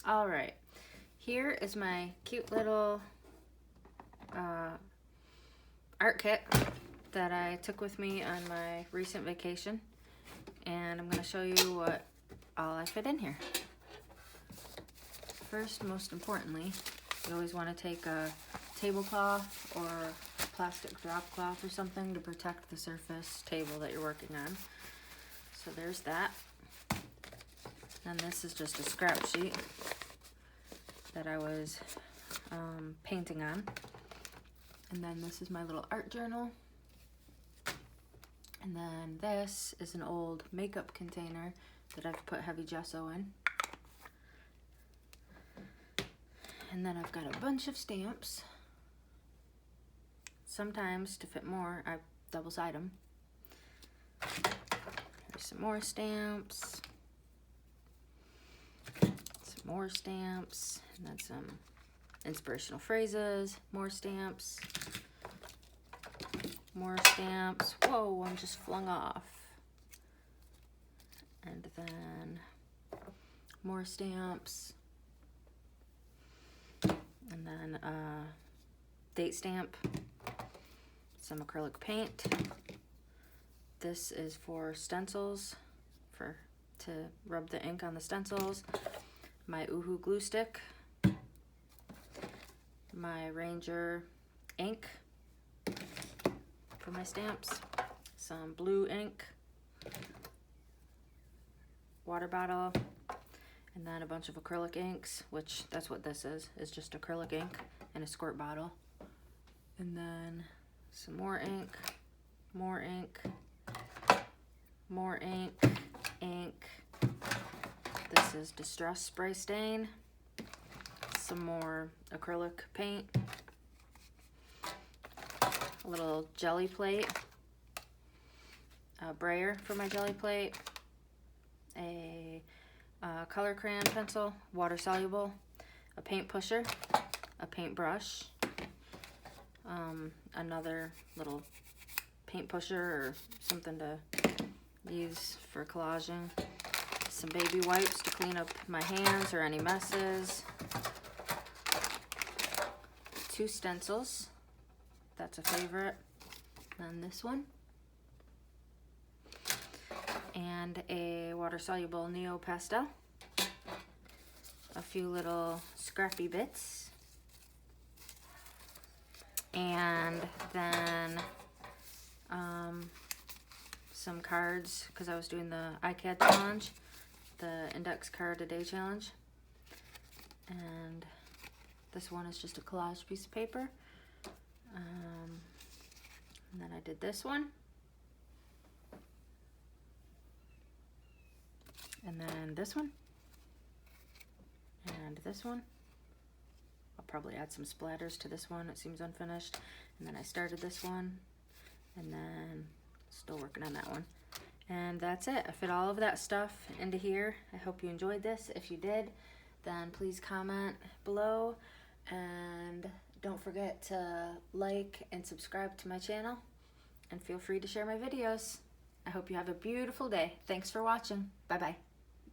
All right, here is my cute little art kit that I took with me on my recent vacation, and I'm going to show you what all I fit in here. First, most importantly, you always want to take a tablecloth or a plastic drop cloth or something to protect the surface table that you're working on. So there's that. And this is just a scrap sheet that I was painting on. And then this is my little art journal. And then this is an old makeup container that I've put heavy gesso in. And then I've got a bunch of stamps. Sometimes to fit more, I double side them. There's some more stamps. Some more stamps. And then some inspirational phrases. More stamps. More stamps. Whoa, one just flung off. And then more stamps. And then a date stamp, some acrylic paint. This is for stencils, to rub the ink on the stencils. My Uhu glue stick, my Ranger ink for my stamps, some blue ink, water bottle, and then a bunch of acrylic inks, which that's what this is just acrylic ink in a squirt bottle. And then some more ink, more ink, more ink, ink. This is Distress Spray Stain, some more acrylic paint, a little jelly plate, a brayer for my jelly plate, a color crayon pencil, water soluble, a paint pusher, a paintbrush, another little paint pusher or something to use for collaging, some baby wipes to clean up my hands or any messes, 2 stencils, that's a favorite, and this one, and a water-soluble Neo Pastel, a few little scrappy bits, and then some cards, because I was doing the iCAD challenge, the index card a day challenge, and this one is just a collage piece of paper, and then I did this one. And then this one, and this one. I'll probably add some splatters to this one, it seems unfinished. And then I started this one, and then still working on that one. And that's it. I fit all of that stuff into here. I hope you enjoyed this. If you did, then please comment below. And don't forget to like and subscribe to my channel. And feel free to share my videos. I hope you have a beautiful day. Thanks for watching. Bye-bye.